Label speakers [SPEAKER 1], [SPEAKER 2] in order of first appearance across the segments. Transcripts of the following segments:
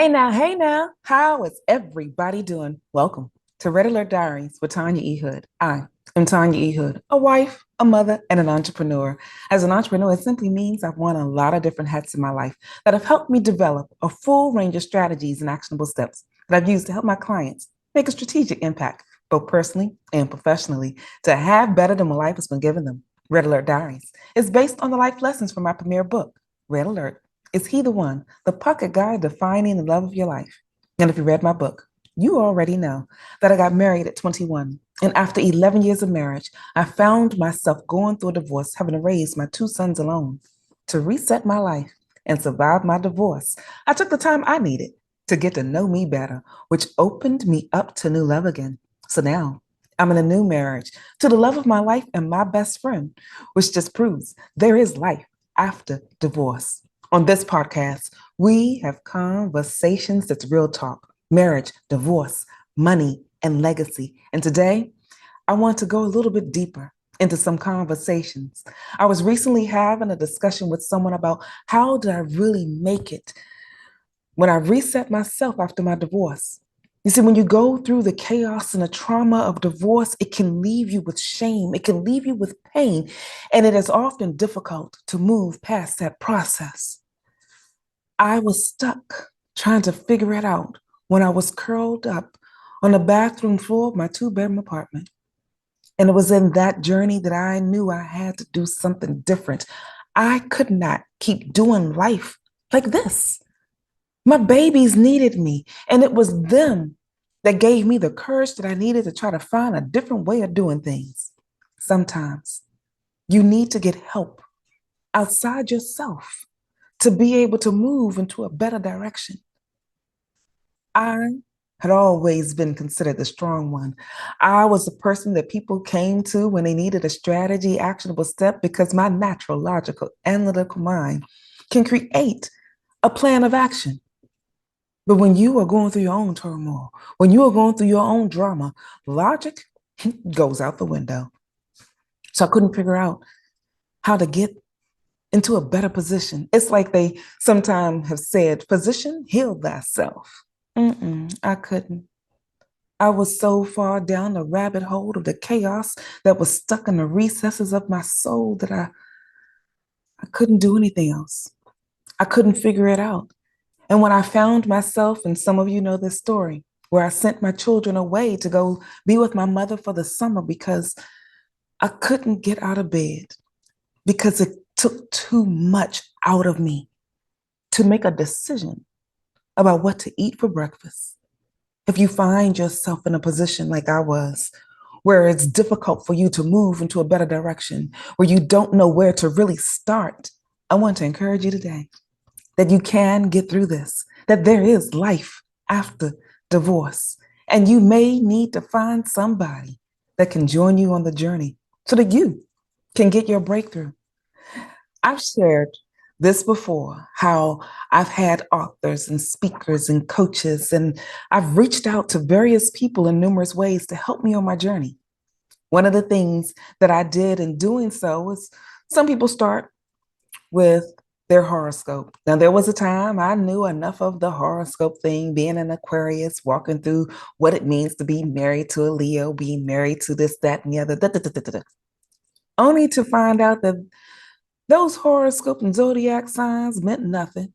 [SPEAKER 1] Hey now, how is everybody doing? Welcome to Red Alert Diaries with Tanya E. Hood. I am Tanya E. Hood, a wife, a mother, and an entrepreneur. As an entrepreneur, it simply means I've worn a lot of different hats in my life that have helped me develop a full range of strategies and actionable steps that I've used to help my clients make a strategic impact, both personally and professionally, to have better than what life has been given them. Red Alert Diaries is based on the life lessons from my premier book, Red Alert. Is he the one, the pocket guy defining the love of your life? And if you read my book, you already know that I got married at 21. And after 11 years of marriage, I found myself going through a divorce, having to raise my two sons alone. To reset my life and survive my divorce, I took the time I needed to get to know me better, which opened me up to new love again. So now I'm in a new marriage to the love of my life and my best friend, which just proves there is life after divorce. On this podcast, we have conversations that's real talk, marriage, divorce, money, and legacy. And today, I want to go a little bit deeper into some conversations. I was recently having a discussion with someone about how did I really make it when I reset myself after my divorce. You see, when you go through the chaos and the trauma of divorce, it can leave you with shame, it can leave you with pain, and it is often difficult to move past that process. I was stuck trying to figure it out when I was curled up on the bathroom floor of my two-bedroom apartment. And it was in that journey that I knew I had to do something different. I could not keep doing life like this. My babies needed me, and it was them that gave me the courage that I needed to try to find a different way of doing things. Sometimes you need to get help outside yourself to be able to move into a better direction. I had always been considered the strong one. I was the person that people came to when they needed a strategy, actionable step, because my natural, logical, analytical mind can create a plan of action. But when you are going through your own turmoil, when you are going through your own drama, logic goes out the window. So I couldn't figure out how to get into a better position. It's like they sometimes have said, physician, heal thyself. I couldn't. I was so far down the rabbit hole of the chaos that was stuck in the recesses of my soul that I couldn't do anything else. I couldn't figure it out. And when I found myself, and some of you know this story, where I sent my children away to go be with my mother for the summer because I couldn't get out of bed, because it took too much out of me to make a decision about what to eat for breakfast. If you find yourself in a position like I was, where it's difficult for you to move into a better direction, where you don't know where to really start, I want to encourage you today that you can get through this, that there is life after divorce. And you may need to find somebody that can join you on the journey so that you can get your breakthrough. I've shared this before, how I've had authors and speakers and coaches, and I've reached out to various people in numerous ways to help me on my journey. One of the things that I did in doing so was some people start with their horoscope. Now, there was a time I knew enough of the horoscope thing, being an Aquarius, walking through what it means to be married to a Leo, being married to this, that, and the other, only to find out that those horoscope and zodiac signs meant nothing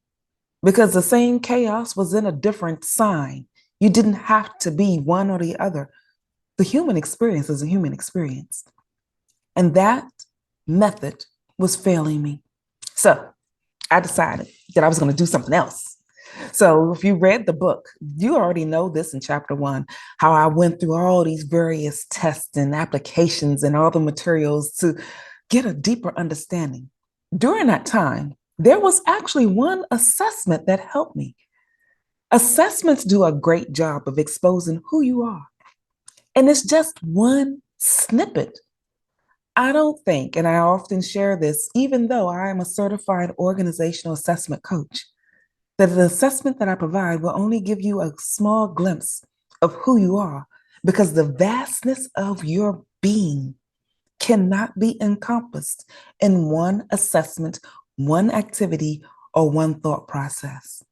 [SPEAKER 1] because the same chaos was in a different sign. You didn't have to be one or the other. The human experience is a human experience. And that method was failing me. So I decided that I was going to do something else. So if you read the book, you already know this in chapter 1, how I went through all these various tests and applications and all the materials to get a deeper understanding. During that time, there was actually one assessment that helped me. Assessments do a great job of exposing who you are. And it's just one snippet. I don't think, and I often share this, even though I am a certified organizational assessment coach, that the assessment that I provide will only give you a small glimpse of who you are, because the vastness of your being cannot be encompassed in one assessment, one activity, or one thought process.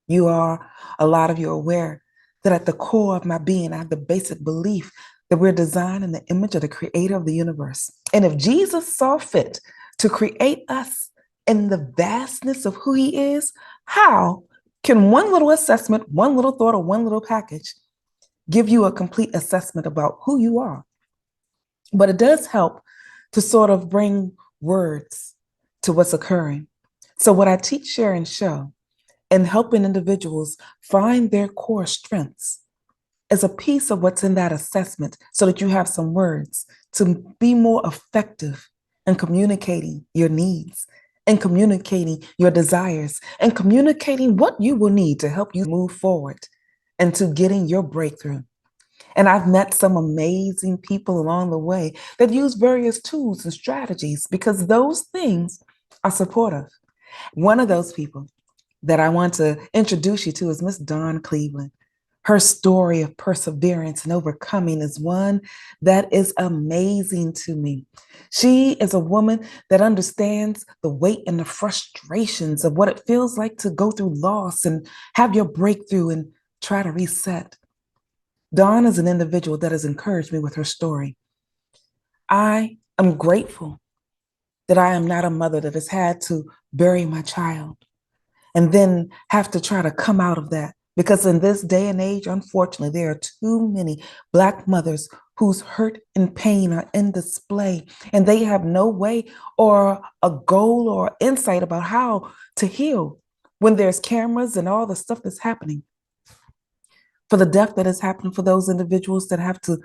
[SPEAKER 1] A lot of you are aware that at the core of my being, I have the basic belief that we're designed in the image of the creator of the universe. And if Jesus saw fit to create us in the vastness of who he is, how can one little assessment, one little thought, or one little package give you a complete assessment about who you are? But it does help to sort of bring words to what's occurring. So, what I teach, share, and show in helping individuals find their core strengths is a piece of what's in that assessment so that you have some words to be more effective in communicating your needs and communicating your desires and communicating what you will need to help you move forward into getting your breakthrough. And I've met some amazing people along the way that use various tools and strategies because those things are supportive. One of those people that I want to introduce you to is Miss Dawn Cleveland. Her story of perseverance and overcoming is one that is amazing to me. She is a woman that understands the weight and the frustrations of what it feels like to go through loss and have your breakthrough and try to reset. Dawn is an individual that has encouraged me with her story. I am grateful that I am not a mother that has had to bury my child and then have to try to come out of that. Because in this day and age, unfortunately, there are too many Black mothers whose hurt and pain are in display, and they have no way or a goal or insight about how to heal when there's cameras and all the stuff that's happening. For the death that is happening for those individuals that have to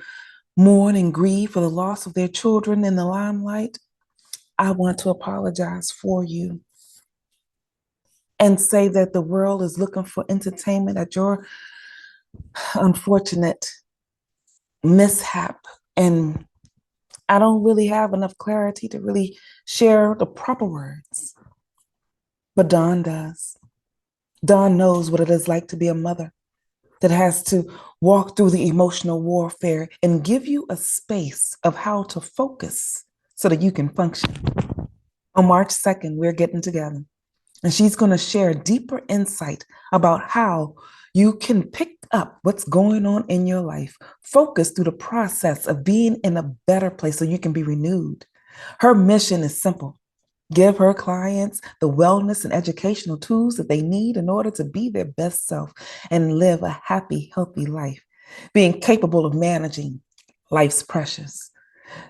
[SPEAKER 1] mourn and grieve for the loss of their children in the limelight, I want to apologize for you and say that the world is looking for entertainment at your unfortunate mishap. And I don't really have enough clarity to really share the proper words. But Dawn does. Dawn knows what it is like to be a mother that has to walk through the emotional warfare and give you a space of how to focus so that you can function. On March 2nd, we're getting together. And she's going to share deeper insight about how you can pick up what's going on in your life, focus through the process of being in a better place so you can be renewed. Her mission is simple: give her clients the wellness and educational tools that they need in order to be their best self and live a happy, healthy life, being capable of managing life's pressures.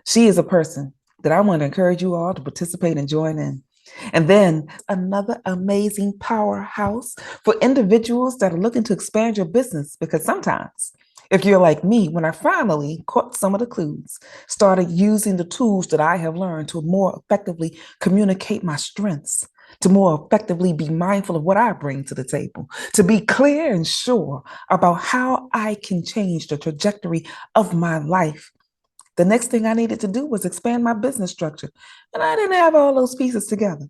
[SPEAKER 1] She is a person that I want to encourage you all to participate and join in. And then another amazing powerhouse for individuals that are looking to expand your business. Because sometimes, if you're like me, when I finally caught some of the clues, started using the tools that I have learned to more effectively communicate my strengths, to more effectively be mindful of what I bring to the table, to be clear and sure about how I can change the trajectory of my life. The next thing I needed to do was expand my business structure. And I didn't have all those pieces together.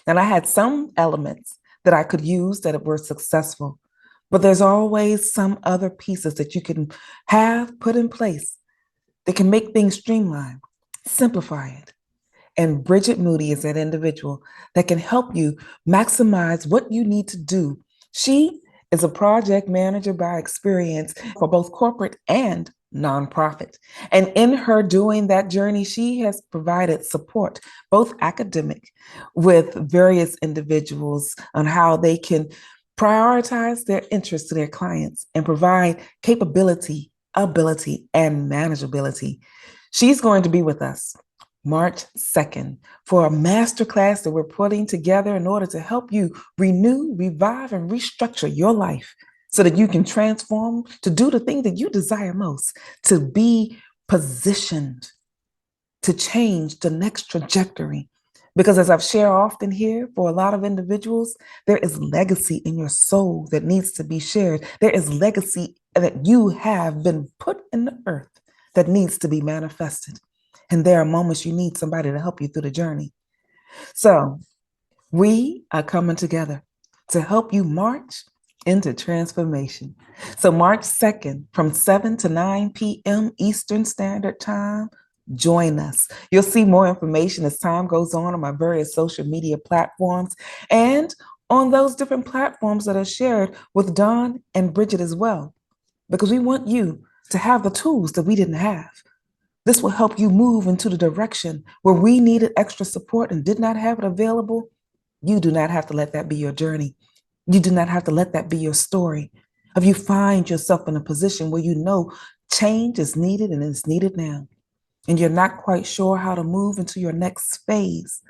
[SPEAKER 1] And I had some elements that I could use that were successful. But there's always some other pieces that you can have put in place that can make things streamlined, simplify it. And Bridget Moody is that individual that can help you maximize what you need to do. She is a project manager by experience for both corporate and nonprofit. And in her doing that journey, she has provided support, both academic, with various individuals on how they can prioritize their interests to their clients and provide capability, ability, and manageability. She's going to be with us March 2nd for a masterclass that we're putting together in order to help you renew, revive, and restructure your life so that you can transform to do the thing that you desire most, to be positioned to change the next trajectory. Because as I've shared often here, for a lot of individuals, there is legacy in your soul that needs to be shared. There is legacy that you have been put in the earth that needs to be manifested. And there are moments you need somebody to help you through the journey. So we are coming together to help you march into transformation. So March 2nd from 7 to 9 p.m. Eastern Standard Time, join us. You'll see more information as time goes on my various social media platforms. And on those different platforms that are shared with Don and Bridget as well, because we want you to have the tools that we didn't have. This will help you move into the direction where we needed extra support and did not have it available. You do not have to let that be your journey. You do not have to let that be your story. If you find yourself in a position where you know change is needed and it's needed now, and you're not quite sure how to move into your next phase,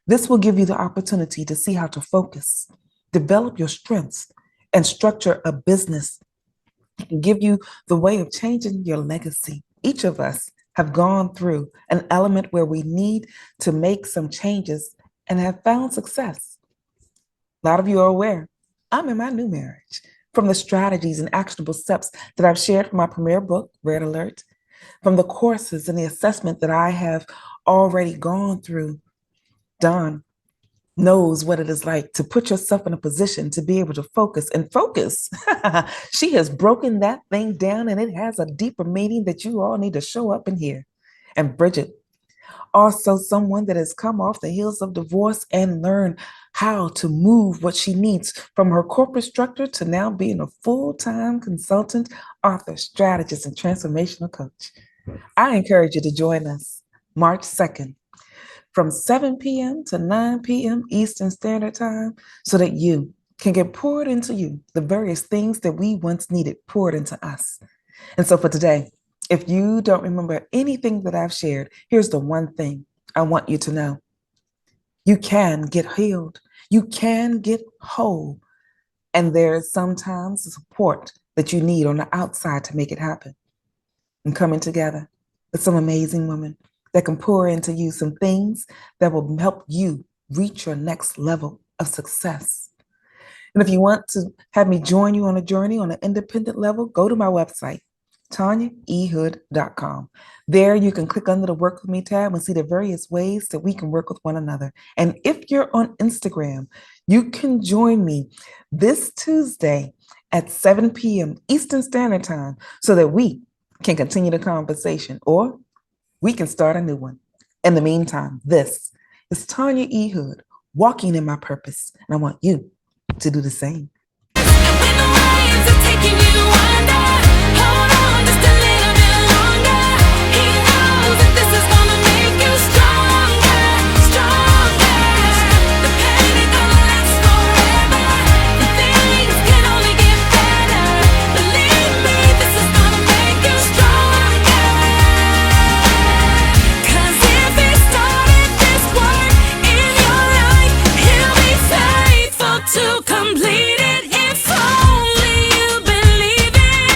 [SPEAKER 1] this will give you the opportunity to see how to focus, develop your strengths, and structure a business and give you the way of changing your legacy. Each of us have gone through an element where we need to make some changes and have found success. A lot of you are aware I'm in my new marriage. From the strategies and actionable steps that I've shared from my premiere book, Red Alert, from the courses and the assessment that I have already gone through, Don knows what it is like to put yourself in a position to be able to focus and focus. She has broken that thing down and it has a deeper meaning that you all need to show up and hear. And Bridget, also someone that has come off the heels of divorce and learned how to move what she needs from her corporate structure to now being a full-time consultant, author, strategist, and transformational coach. I encourage you to join us March 2nd from 7 p.m. to 9 p.m. Eastern Standard Time so that you can get poured into you the various things that we once needed poured into us. And so for today, if you don't remember anything that I've shared, here's the one thing I want you to know. You can get healed. You can get whole. And there is sometimes the support that you need on the outside to make it happen. And coming together with some amazing women that can pour into you some things that will help you reach your next level of success. And if you want to have me join you on a journey on an independent level, go to my website, tanyaehood.com. There you can click under the Work With Me tab and see the various ways that we can work with one another. And if you're on Instagram, you can join me this Tuesday at 7 p.m. Eastern Standard Time so that we can continue the conversation or we can start a new one. In the meantime, this is Tanya E. Hood, walking in my purpose, and I want you to do the same.